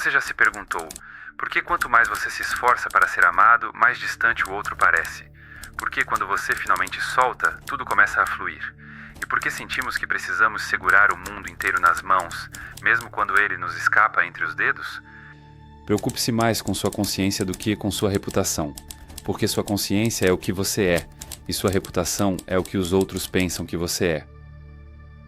Você já se perguntou, por que quanto mais você se esforça para ser amado, mais distante o outro parece? Por que quando você finalmente solta, tudo começa a fluir? E por que sentimos que precisamos segurar o mundo inteiro nas mãos, mesmo quando ele nos escapa entre os dedos? Preocupe-se mais com sua consciência do que com sua reputação, porque sua consciência é o que você é, e sua reputação é o que os outros pensam que você é.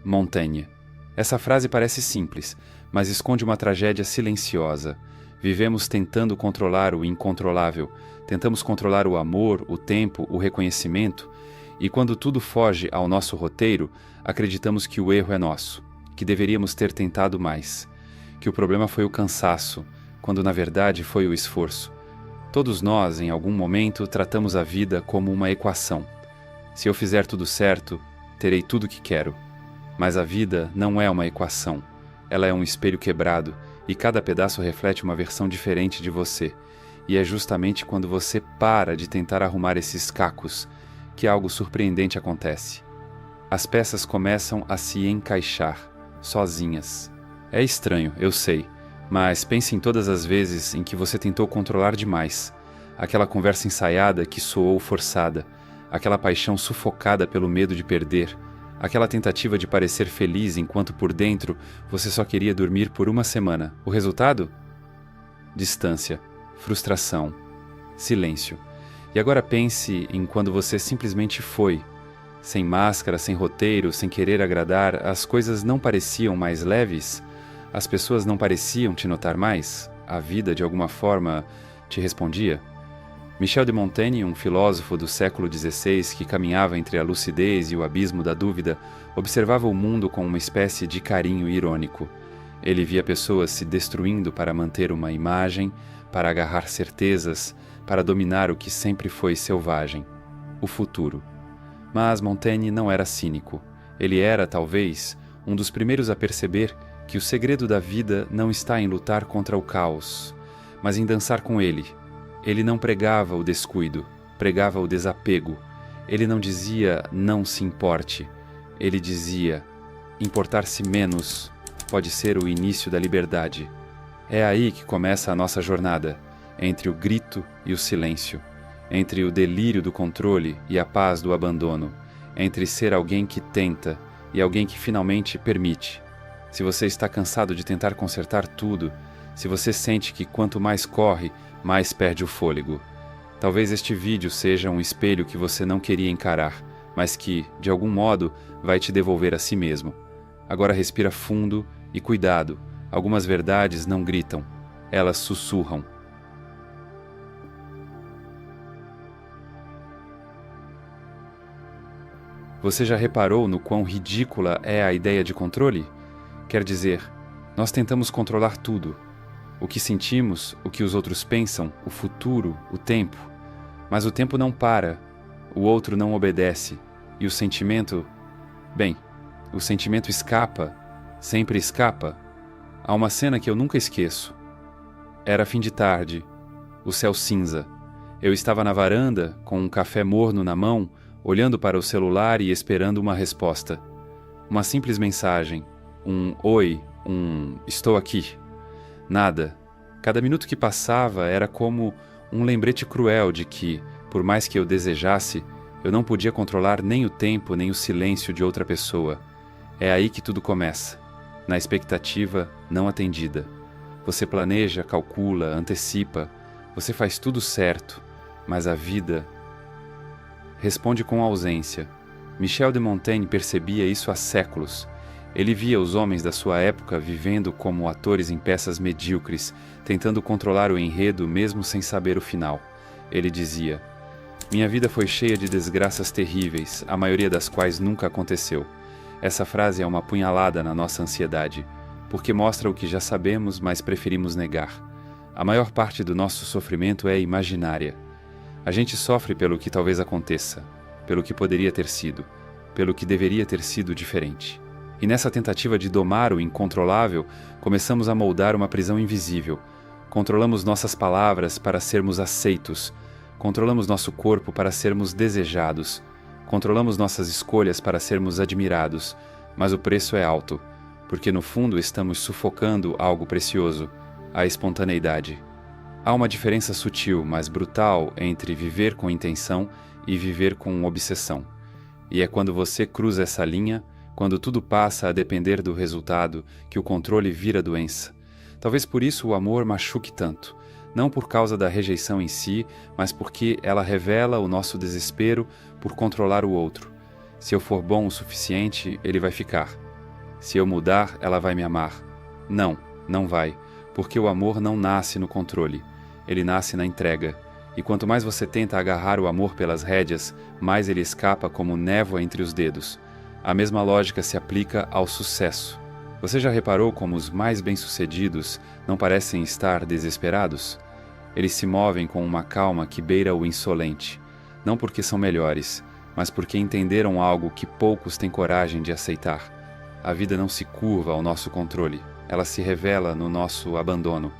Montaigne. Essa frase parece simples, mas esconde uma tragédia silenciosa. Vivemos tentando controlar o incontrolável, tentamos controlar o amor, o tempo, o reconhecimento, e quando tudo foge ao nosso roteiro, acreditamos que o erro é nosso, que deveríamos ter tentado mais, que o problema foi o cansaço, quando na verdade foi o esforço. Todos nós, em algum momento, tratamos a vida como uma equação. Se eu fizer tudo certo, terei tudo o que quero. Mas a vida não é uma equação. Ela é um espelho quebrado, e cada pedaço reflete uma versão diferente de você. E é justamente quando você para de tentar arrumar esses cacos que algo surpreendente acontece. As peças começam a se encaixar, sozinhas. É estranho, eu sei. Mas pense em todas as vezes em que você tentou controlar demais. Aquela conversa ensaiada que soou forçada. Aquela paixão sufocada pelo medo de perder. Aquela tentativa de parecer feliz enquanto por dentro você só queria dormir por uma semana. O resultado? Distância, frustração, silêncio. E agora pense em quando você simplesmente foi. Sem máscara, sem roteiro, sem querer agradar, as coisas não pareciam mais leves? As pessoas não pareciam te notar mais? A vida, de alguma forma, te respondia? Michel de Montaigne, um filósofo do século XVI que caminhava entre a lucidez e o abismo da dúvida, observava o mundo com uma espécie de carinho irônico. Ele via pessoas se destruindo para manter uma imagem, para agarrar certezas, para dominar o que sempre foi selvagem, o futuro. Mas Montaigne não era cínico. Ele era, talvez, um dos primeiros a perceber que o segredo da vida não está em lutar contra o caos, mas em dançar com ele. Ele não pregava o descuido, pregava o desapego. Ele não dizia não se importe. Ele dizia importar-se menos pode ser o início da liberdade. É aí que começa a nossa jornada, entre o grito e o silêncio, entre o delírio do controle e a paz do abandono, entre ser alguém que tenta e alguém que finalmente permite. Se você está cansado de tentar consertar tudo, se você sente que quanto mais corre, mais perde o fôlego, talvez este vídeo seja um espelho que você não queria encarar, mas que, de algum modo, vai te devolver a si mesmo. Agora respira fundo e cuidado, algumas verdades não gritam, elas sussurram. Você já reparou no quão ridícula é a ideia de controle? Quer dizer, nós tentamos controlar tudo. O que sentimos, o que os outros pensam, o futuro, o tempo. Mas o tempo não para, o outro não obedece. E o sentimento... Bem, o sentimento escapa, sempre escapa. Há uma cena que eu nunca esqueço. Era fim de tarde, o céu cinza. Eu estava na varanda, com um café morno na mão, olhando para o celular e esperando uma resposta. Uma simples mensagem. Um oi, um estou aqui. Nada. Cada minuto que passava era como um lembrete cruel de que, por mais que eu desejasse, eu não podia controlar nem o tempo nem o silêncio de outra pessoa. É aí que tudo começa, na expectativa não atendida. Você planeja, calcula, antecipa, você faz tudo certo, mas a vida responde com ausência. Michel de Montaigne percebia isso há séculos. Ele via os homens da sua época vivendo como atores em peças medíocres, tentando controlar o enredo mesmo sem saber o final. Ele dizia: "Minha vida foi cheia de desgraças terríveis, a maioria das quais nunca aconteceu." Essa frase é uma punhalada na nossa ansiedade, porque mostra o que já sabemos, mas preferimos negar. A maior parte do nosso sofrimento é imaginária. A gente sofre pelo que talvez aconteça, pelo que poderia ter sido, pelo que deveria ter sido diferente. E nessa tentativa de domar o incontrolável, começamos a moldar uma prisão invisível. Controlamos nossas palavras para sermos aceitos. Controlamos nosso corpo para sermos desejados. Controlamos nossas escolhas para sermos admirados. Mas o preço é alto, porque no fundo estamos sufocando algo precioso. a espontaneidade. Há uma diferença sutil, mas brutal, entre viver com intenção e viver com obsessão. E é quando você cruza essa linha, quando tudo passa a depender do resultado, que o controle vira doença. Talvez por isso o amor machuque tanto, não por causa da rejeição em si, mas porque ela revela o nosso desespero por controlar o outro. Se eu for bom o suficiente, ele vai ficar. Se eu mudar, ela vai me amar. Não, não vai, porque o amor não nasce no controle, ele nasce na entrega. E quanto mais você tenta agarrar o amor pelas rédeas, mais ele escapa como névoa entre os dedos. A mesma lógica se aplica ao sucesso. Você já reparou como os mais bem-sucedidos não parecem estar desesperados? Eles se movem com uma calma que beira o insolente, não porque são melhores, mas porque entenderam algo que poucos têm coragem de aceitar. A vida não se curva ao nosso controle, ela se revela no nosso abandono.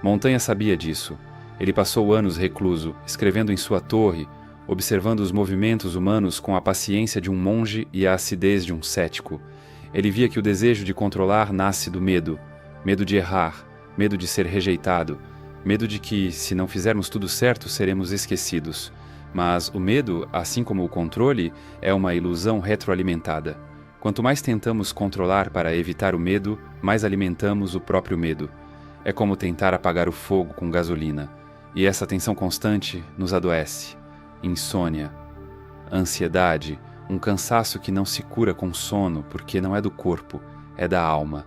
Montanha sabia disso. Ele passou anos recluso, escrevendo em sua torre, observando os movimentos humanos com a paciência de um monge e a acidez de um cético. Ele via que o desejo de controlar nasce do medo. Medo de errar, medo de ser rejeitado, medo de que, se não fizermos tudo certo, seremos esquecidos. Mas o medo, assim como o controle, é uma ilusão retroalimentada. Quanto mais tentamos controlar para evitar o medo, mais alimentamos o próprio medo. É como tentar apagar o fogo com gasolina. E essa tensão constante nos adoece. Insônia, ansiedade, um cansaço que não se cura com sono porque não é do corpo, é da alma.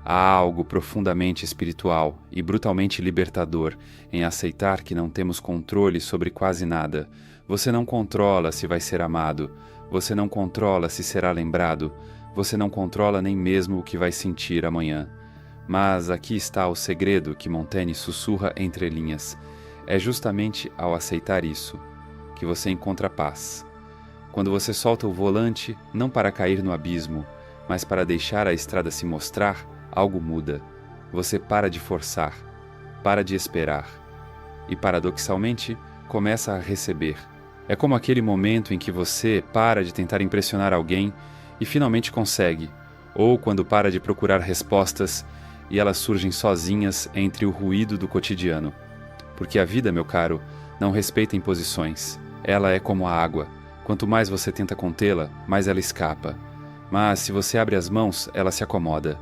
Há algo profundamente espiritual e brutalmente libertador em aceitar que não temos controle sobre quase nada. Você não controla se vai ser amado, você não controla se será lembrado, você não controla nem mesmo o que vai sentir amanhã. Mas aqui está o segredo que Montaigne sussurra entre linhas. É justamente ao aceitar isso que você encontra paz. Quando você solta o volante, não para cair no abismo, mas para deixar a estrada se mostrar, algo muda. Você para de forçar, para de esperar. E, paradoxalmente, começa a receber. É como aquele momento em que você para de tentar impressionar alguém e finalmente consegue, ou quando para de procurar respostas e elas surgem sozinhas entre o ruído do cotidiano. Porque a vida, meu caro, não respeita imposições. Ela é como a água. Quanto mais você tenta contê-la, mais ela escapa. Mas se você abre as mãos, ela se acomoda.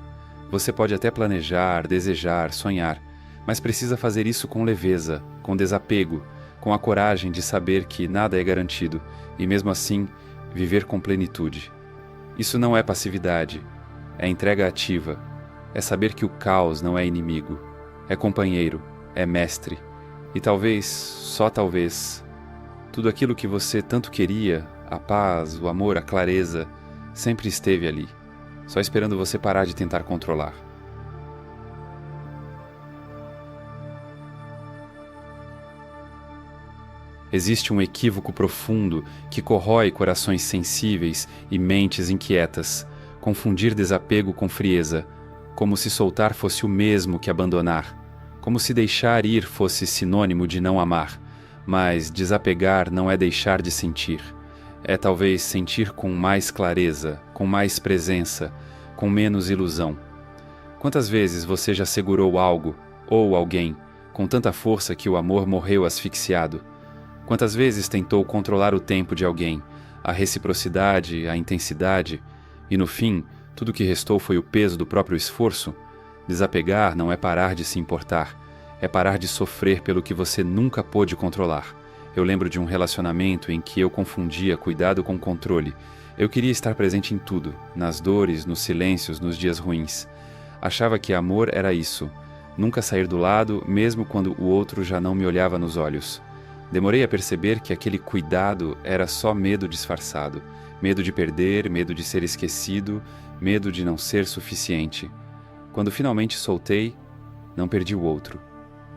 Você pode até planejar, desejar, sonhar, mas precisa fazer isso com leveza, com desapego, com a coragem de saber que nada é garantido e, mesmo assim, viver com plenitude. Isso não é passividade, é entrega ativa, é saber que o caos não é inimigo, é companheiro, é mestre. E talvez, só talvez, tudo aquilo que você tanto queria, a paz, o amor, a clareza, sempre esteve ali, só esperando você parar de tentar controlar. Existe um equívoco profundo que corrói corações sensíveis e mentes inquietas, confundir desapego com frieza, como se soltar fosse o mesmo que abandonar, como se deixar ir fosse sinônimo de não amar, mas desapegar não é deixar de sentir. É talvez sentir com mais clareza, com mais presença, com menos ilusão. Quantas vezes você já segurou algo, ou alguém, com tanta força que o amor morreu asfixiado? Quantas vezes tentou controlar o tempo de alguém, a reciprocidade, a intensidade, e no fim, tudo que restou foi o peso do próprio esforço? Desapegar não é parar de se importar, é parar de sofrer pelo que você nunca pôde controlar. Eu lembro de um relacionamento em que eu confundia cuidado com controle. Eu queria estar presente em tudo, nas dores, nos silêncios, nos dias ruins. Achava que amor era isso, nunca sair do lado, mesmo quando o outro já não me olhava nos olhos. Demorei a perceber que aquele cuidado era só medo disfarçado. Medo de perder, medo de ser esquecido, medo de não ser suficiente. Quando finalmente soltei, não perdi o outro.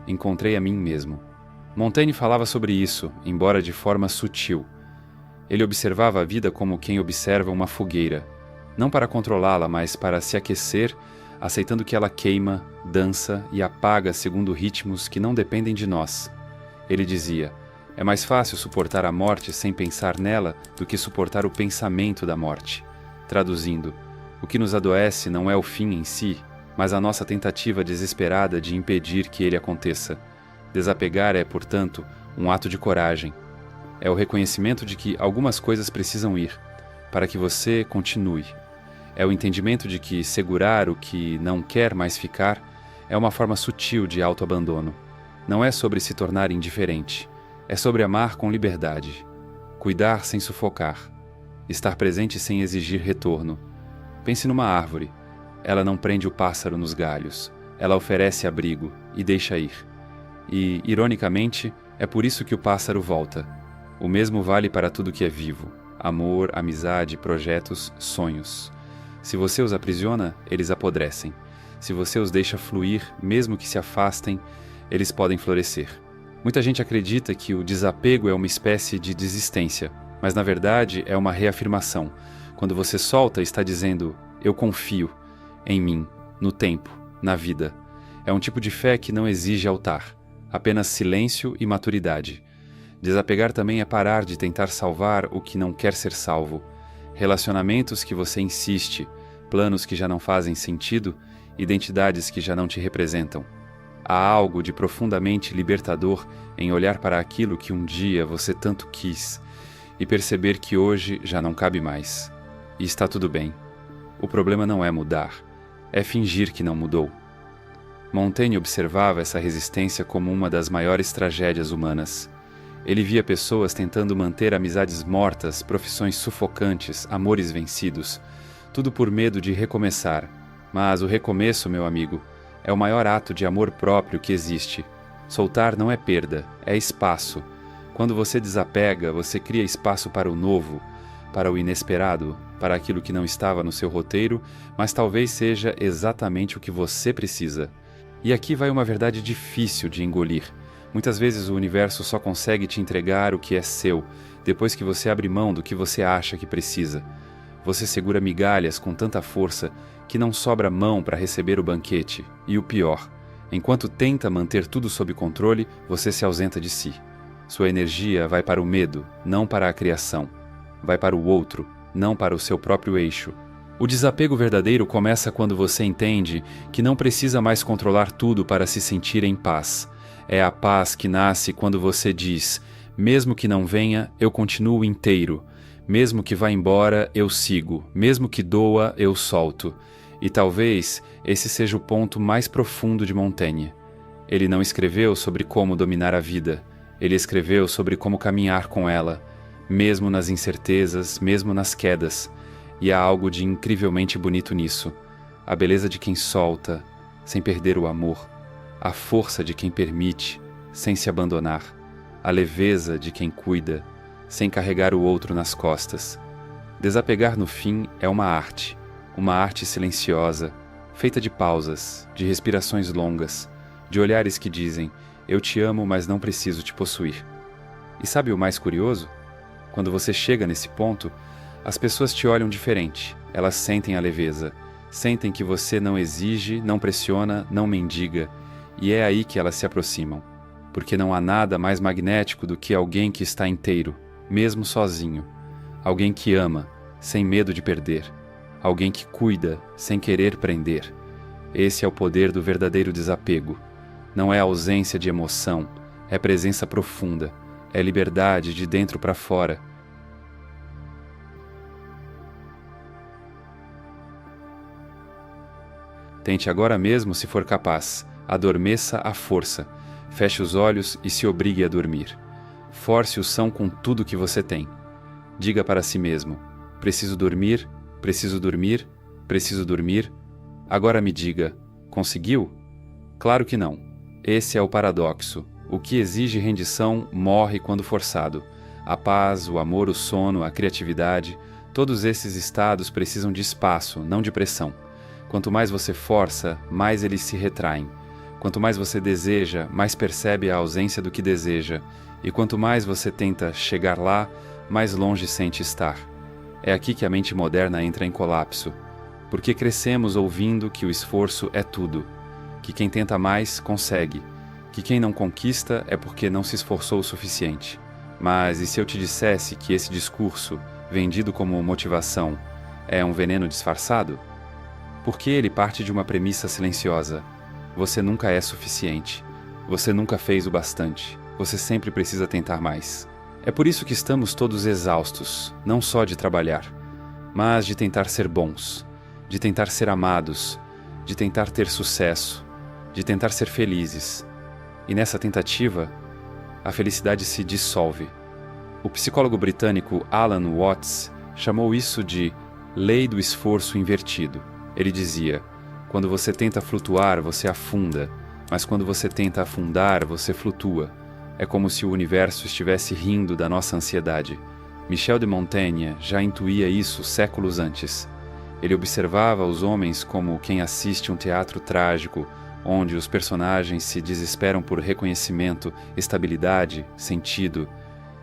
Encontrei a mim mesmo. Montaigne falava sobre isso, embora de forma sutil. Ele observava a vida como quem observa uma fogueira, não para controlá-la, mas para se aquecer, aceitando que ela queima, dança e apaga segundo ritmos que não dependem de nós. Ele dizia: é mais fácil suportar a morte sem pensar nela do que suportar o pensamento da morte. Traduzindo, o que nos adoece não é o fim em si, mas a nossa tentativa desesperada de impedir que ele aconteça. Desapegar é, portanto, um ato de coragem. É o reconhecimento de que algumas coisas precisam ir, para que você continue. É o entendimento de que segurar o que não quer mais ficar é uma forma sutil de autoabandono. Não é sobre se tornar indiferente, é sobre amar com liberdade, cuidar sem sufocar, estar presente sem exigir retorno. Pense numa árvore. Ela não prende o pássaro nos galhos, ela oferece abrigo e deixa ir. E, ironicamente, é por isso que o pássaro volta. O mesmo vale para tudo que é vivo: amor, amizade, projetos, sonhos. Se você os aprisiona, eles apodrecem. Se você os deixa fluir, mesmo que se afastem, eles podem florescer. Muita gente acredita que o desapego é uma espécie de desistência, mas na verdade é uma reafirmação. Quando você solta, está dizendo: eu confio em mim, no tempo, na vida. É um tipo de fé que não exige altar, apenas silêncio e maturidade. Desapegar também é parar de tentar salvar o que não quer ser salvo. Relacionamentos que você insiste, planos que já não fazem sentido, identidades que já não te representam. Há algo de profundamente libertador em olhar para aquilo que um dia você tanto quis e perceber que hoje já não cabe mais. E está tudo bem. O problema não é mudar, é fingir que não mudou. Montaigne observava essa resistência como uma das maiores tragédias humanas. Ele via pessoas tentando manter amizades mortas, profissões sufocantes, amores vencidos, tudo por medo de recomeçar. Mas o recomeço, meu amigo, é o maior ato de amor próprio que existe. Soltar não é perda, é espaço. Quando você desapega, você cria espaço para o novo, para o inesperado, para aquilo que não estava no seu roteiro, mas talvez seja exatamente o que você precisa. E aqui vai uma verdade difícil de engolir. Muitas vezes o universo só consegue te entregar o que é seu, depois que você abre mão do que você acha que precisa. Você segura migalhas com tanta força que não sobra mão para receber o banquete. E o pior, enquanto tenta manter tudo sob controle, você se ausenta de si. Sua energia vai para o medo, não para a criação. Vai para o outro, não para o seu próprio eixo. O desapego verdadeiro começa quando você entende que não precisa mais controlar tudo para se sentir em paz. É a paz que nasce quando você diz: mesmo que não venha, eu continuo inteiro. Mesmo que vá embora, eu sigo. Mesmo que doa, eu solto. E talvez esse seja o ponto mais profundo de Montaigne. Ele não escreveu sobre como dominar a vida. Ele escreveu sobre como caminhar com ela, mesmo nas incertezas, mesmo nas quedas. E há algo de incrivelmente bonito nisso. A beleza de quem solta, sem perder o amor. A força de quem permite, sem se abandonar. A leveza de quem cuida, sem carregar o outro nas costas. Desapegar, no fim, é uma arte silenciosa, feita de pausas, de respirações longas, de olhares que dizem: eu te amo, mas não preciso te possuir. E sabe o mais curioso? Quando você chega nesse ponto, as pessoas te olham diferente, elas sentem a leveza, sentem que você não exige, não pressiona, não mendiga, e é aí que elas se aproximam, porque não há nada mais magnético do que alguém que está inteiro, mesmo sozinho, alguém que ama, sem medo de perder, alguém que cuida, sem querer prender. Esse é o poder do verdadeiro desapego. Não é ausência de emoção, é presença profunda, é liberdade de dentro para fora. Tente agora mesmo, se for capaz. Adormeça à força. Feche os olhos e se obrigue a dormir. Force o som com tudo que você tem. Diga para si mesmo: preciso dormir, preciso dormir, preciso dormir. Agora me diga: conseguiu? Claro que não. Esse é o paradoxo. O que exige rendição morre quando forçado. A paz, o amor, o sono, a criatividade, todos esses estados precisam de espaço, não de pressão. Quanto mais você força, mais eles se retraem. Quanto mais você deseja, mais percebe a ausência do que deseja. E quanto mais você tenta chegar lá, mais longe sente estar. É aqui que a mente moderna entra em colapso. Porque crescemos ouvindo que o esforço é tudo. Que quem tenta mais, consegue. Que quem não conquista é porque não se esforçou o suficiente. Mas e se eu te dissesse que esse discurso, vendido como motivação, é um veneno disfarçado? Porque ele parte de uma premissa silenciosa: você nunca é suficiente. Você nunca fez o bastante. Você sempre precisa tentar mais. É por isso que estamos todos exaustos, não só de trabalhar, mas de tentar ser bons, de tentar ser amados, de tentar ter sucesso, de tentar ser felizes. E nessa tentativa, a felicidade se dissolve. O psicólogo britânico Alan Watts chamou isso de lei do esforço invertido. Ele dizia: quando você tenta flutuar, você afunda, mas quando você tenta afundar, você flutua. É como se o universo estivesse rindo da nossa ansiedade. Michel de Montaigne já intuía isso séculos antes. Ele observava os homens como quem assiste um teatro trágico, onde os personagens se desesperam por reconhecimento, estabilidade, sentido.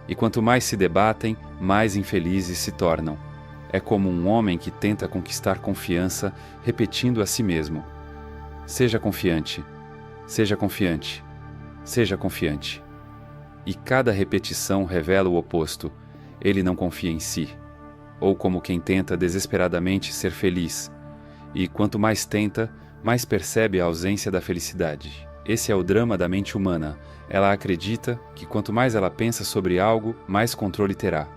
E quanto mais se debatem, mais infelizes se tornam. É como um homem que tenta conquistar confiança, repetindo a si mesmo: seja confiante, seja confiante, seja confiante. E cada repetição revela o oposto: ele não confia em si. Ou como quem tenta desesperadamente ser feliz. E quanto mais tenta, mais percebe a ausência da felicidade. Esse é o drama da mente humana. Ela acredita que quanto mais ela pensa sobre algo, mais controle terá.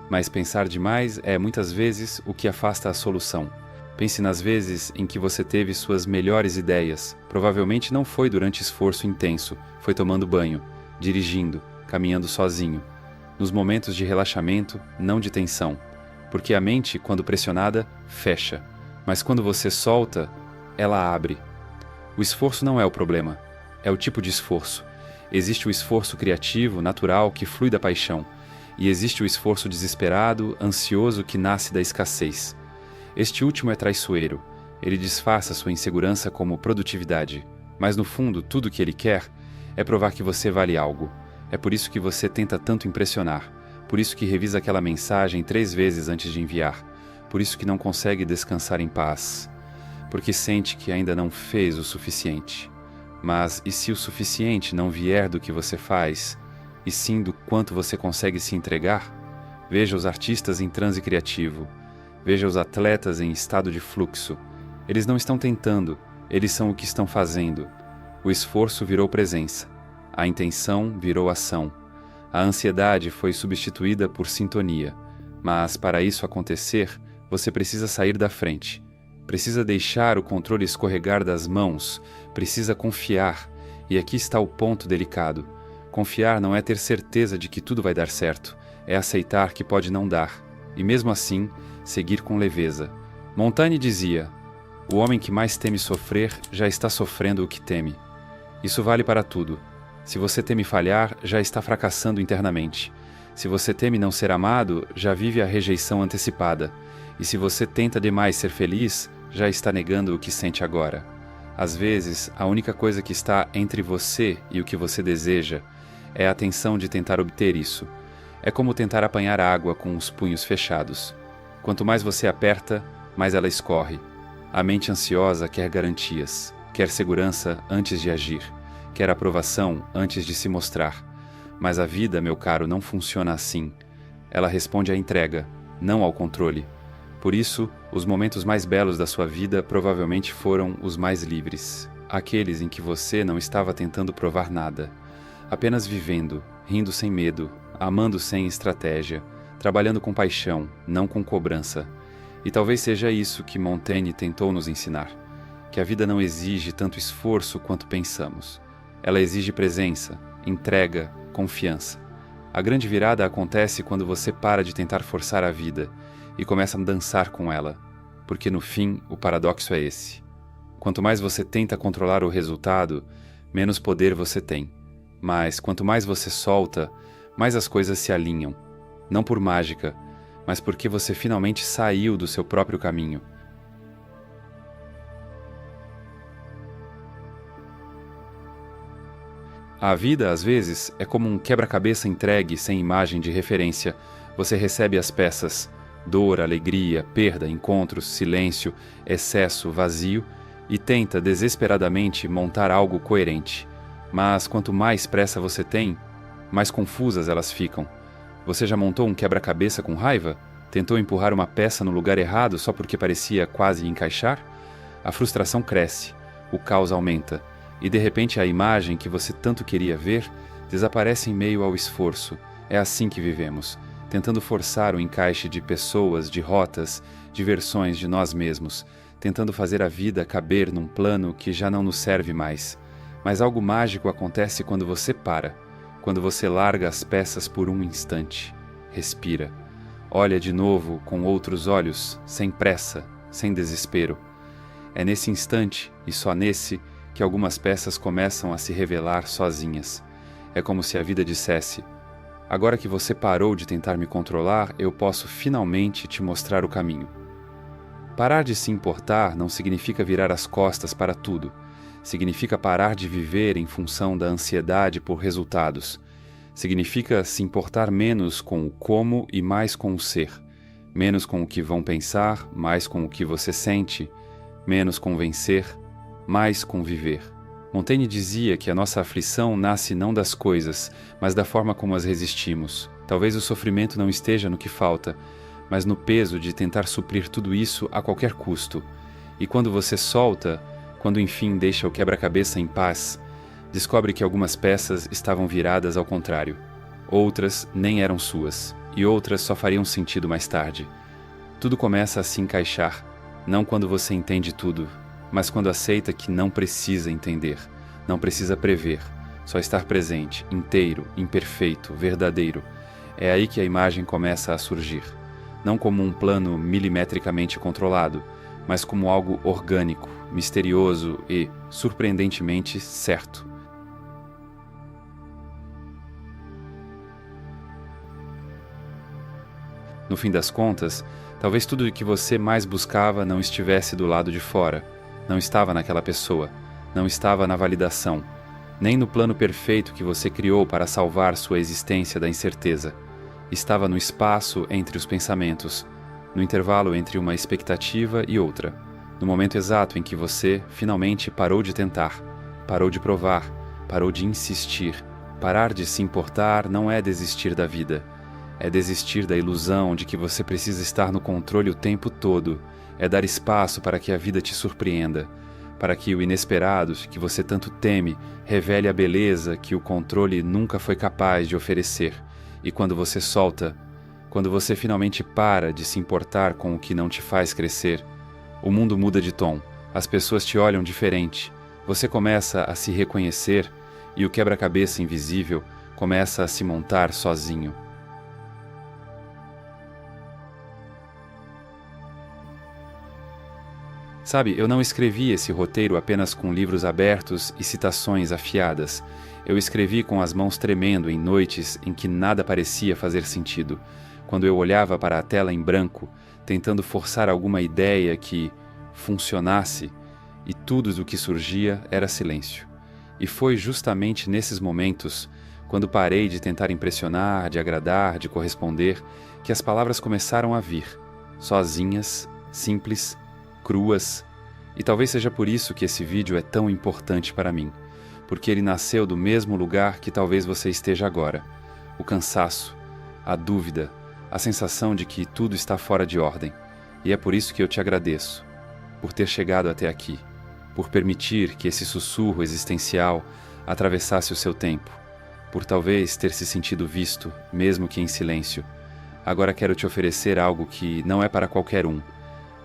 Mas pensar demais é, muitas vezes, o que afasta a solução. Pense nas vezes em que você teve suas melhores ideias. Provavelmente não foi durante esforço intenso, foi tomando banho, dirigindo, caminhando sozinho. Nos momentos de relaxamento, não de tensão. Porque a mente, quando pressionada, fecha. Mas quando você solta, ela abre. O esforço não é o problema, é o tipo de esforço. Existe o esforço criativo, natural, que flui da paixão. E existe o esforço desesperado, ansioso, que nasce da escassez. Este último é traiçoeiro. Ele disfarça sua insegurança como produtividade. Mas no fundo, tudo o que ele quer é provar que você vale algo. É por isso que você tenta tanto impressionar. Por isso que revisa aquela mensagem 3 vezes antes de enviar. Por isso que não consegue descansar em paz. Porque sente que ainda não fez o suficiente. Mas e se o suficiente não vier do que você faz, e sim do quanto você consegue se entregar? Veja os artistas em transe criativo. Veja os atletas em estado de fluxo. Eles não estão tentando, eles são o que estão fazendo. O esforço virou presença. A intenção virou ação. A ansiedade foi substituída por sintonia. Mas para isso acontecer, você precisa sair da frente. Precisa deixar o controle escorregar das mãos. Precisa confiar. E aqui está o ponto delicado. Confiar não é ter certeza de que tudo vai dar certo. É aceitar que pode não dar. E mesmo assim, seguir com leveza. Montaigne dizia: o homem que mais teme sofrer já está sofrendo o que teme. Isso vale para tudo. Se você teme falhar, já está fracassando internamente. Se você teme não ser amado, já vive a rejeição antecipada. E se você tenta demais ser feliz, já está negando o que sente agora. Às vezes, a única coisa que está entre você e o que você deseja é a tensão de tentar obter isso. É como tentar apanhar água com os punhos fechados. Quanto mais você aperta, mais ela escorre. A mente ansiosa quer garantias, quer segurança antes de agir, quer aprovação antes de se mostrar. Mas a vida, meu caro, não funciona assim. Ela responde à entrega, não ao controle. Por isso, os momentos mais belos da sua vida provavelmente foram os mais livres. Aqueles em que você não estava tentando provar nada. Apenas vivendo, rindo sem medo, amando sem estratégia, trabalhando com paixão, não com cobrança. E talvez seja isso que Montaigne tentou nos ensinar. Que a vida não exige tanto esforço quanto pensamos. Ela exige presença, entrega, confiança. A grande virada acontece quando você para de tentar forçar a vida e começa a dançar com ela, porque no fim o paradoxo é esse. Quanto mais você tenta controlar o resultado, menos poder você tem. Mas quanto mais você solta, mais as coisas se alinham. Não por mágica, mas porque você finalmente saiu do seu próprio caminho. A vida, às vezes, é como um quebra-cabeça entregue sem imagem de referência. Você recebe as peças: dor, alegria, perda, encontros, silêncio, excesso, vazio, e tenta desesperadamente montar algo coerente. Mas quanto mais pressa você tem, mais confusas elas ficam. Você já montou um quebra-cabeça com raiva? Tentou empurrar uma peça no lugar errado só porque parecia quase encaixar? A frustração cresce, o caos aumenta, e de repente a imagem que você tanto queria ver desaparece em meio ao esforço. É assim que vivemos, tentando forçar o encaixe de pessoas, de rotas, de versões de nós mesmos, tentando fazer a vida caber num plano que já não nos serve mais. Mas algo mágico acontece quando você para, quando você larga as peças por um instante, respira, olha de novo com outros olhos, sem pressa, sem desespero. É nesse instante, e só nesse, que algumas peças começam a se revelar sozinhas. É como se a vida dissesse: agora que você parou de tentar me controlar, eu posso finalmente te mostrar o caminho. Parar de se importar não significa virar as costas para tudo. Significa parar de viver em função da ansiedade por resultados. Significa se importar menos com o como e mais com o ser. Menos com o que vão pensar, mais com o que você sente. Menos com vencer, mais com viver. Montaigne dizia que a nossa aflição nasce não das coisas, mas da forma como as resistimos. Talvez o sofrimento não esteja no que falta, mas no peso de tentar suprir tudo isso a qualquer custo. E quando você solta, quando enfim deixa o quebra-cabeça em paz, descobre que algumas peças estavam viradas ao contrário. Outras nem eram suas, e outras só fariam sentido mais tarde. Tudo começa a se encaixar, não quando você entende tudo, mas quando aceita que não precisa entender, não precisa prever, só estar presente, inteiro, imperfeito, verdadeiro. É aí que a imagem começa a surgir, não como um plano milimetricamente controlado, mas como algo orgânico, misterioso e, surpreendentemente, certo. No fim das contas, talvez tudo o que você mais buscava não estivesse do lado de fora, não estava naquela pessoa, não estava na validação, nem no plano perfeito que você criou para salvar sua existência da incerteza. Estava no espaço entre os pensamentos, no intervalo entre uma expectativa e outra, no momento exato em que você finalmente parou de tentar, parou de provar, parou de insistir. Parar de se importar não é desistir da vida. É desistir da ilusão de que você precisa estar no controle o tempo todo. É dar espaço para que a vida te surpreenda, para que o inesperado, que você tanto teme, revele a beleza que o controle nunca foi capaz de oferecer. E quando você solta, quando você finalmente para de se importar com o que não te faz crescer, o mundo muda de tom, as pessoas te olham diferente, você começa a se reconhecer e o quebra-cabeça invisível começa a se montar sozinho. Sabe, eu não escrevi esse roteiro apenas com livros abertos e citações afiadas. Eu escrevi com as mãos tremendo em noites em que nada parecia fazer sentido, quando eu olhava para a tela em branco, tentando forçar alguma ideia que funcionasse, e tudo o que surgia era silêncio. E foi justamente nesses momentos, quando parei de tentar impressionar, de agradar, de corresponder, que as palavras começaram a vir, sozinhas, simples, cruas, e talvez seja por isso que esse vídeo é tão importante para mim, porque ele nasceu do mesmo lugar que talvez você esteja agora, o cansaço, a dúvida, a sensação de que tudo está fora de ordem, e é por isso que eu te agradeço, por ter chegado até aqui, por permitir que esse sussurro existencial atravessasse o seu tempo, por talvez ter se sentido visto, mesmo que em silêncio. Agora quero te oferecer algo que não é para qualquer um,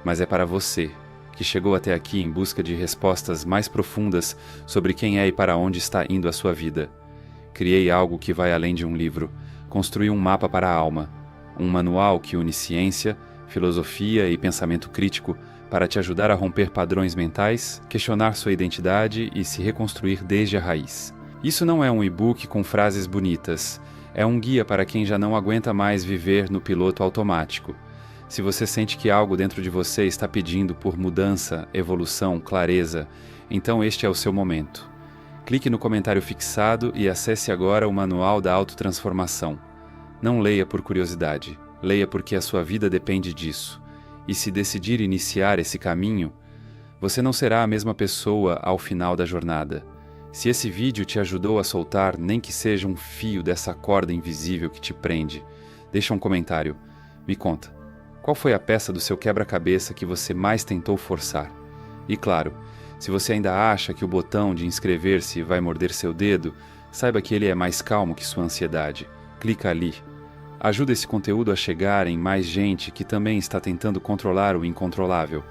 mas é para você, que chegou até aqui em busca de respostas mais profundas sobre quem é e para onde está indo a sua vida. Criei algo que vai além de um livro, construí um mapa para a alma, um manual que une ciência, filosofia e pensamento crítico para te ajudar a romper padrões mentais, questionar sua identidade e se reconstruir desde a raiz. Isso não é um e-book com frases bonitas, é um guia para quem já não aguenta mais viver no piloto automático. Se você sente que algo dentro de você está pedindo por mudança, evolução, clareza, então este é o seu momento. Clique no comentário fixado e acesse agora o Manual da Autotransformação. Não leia por curiosidade, leia porque a sua vida depende disso. E se decidir iniciar esse caminho, você não será a mesma pessoa ao final da jornada. Se esse vídeo te ajudou a soltar nem que seja um fio dessa corda invisível que te prende, deixa um comentário. Me conta. Qual foi a peça do seu quebra-cabeça que você mais tentou forçar? E claro, se você ainda acha que o botão de inscrever-se vai morder seu dedo, saiba que ele é mais calmo que sua ansiedade. Clica ali. Ajuda esse conteúdo a chegar em mais gente que também está tentando controlar o incontrolável.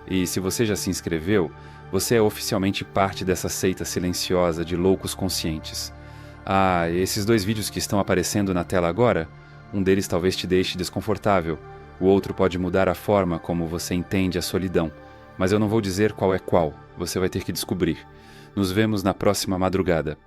E se você já se inscreveu, você é oficialmente parte dessa seita silenciosa de loucos conscientes. Ah, esses 2 vídeos que estão aparecendo na tela agora? Um deles talvez te deixe desconfortável. O outro pode mudar a forma como você entende a solidão. Mas eu não vou dizer qual é qual. Você vai ter que descobrir. Nos vemos na próxima madrugada.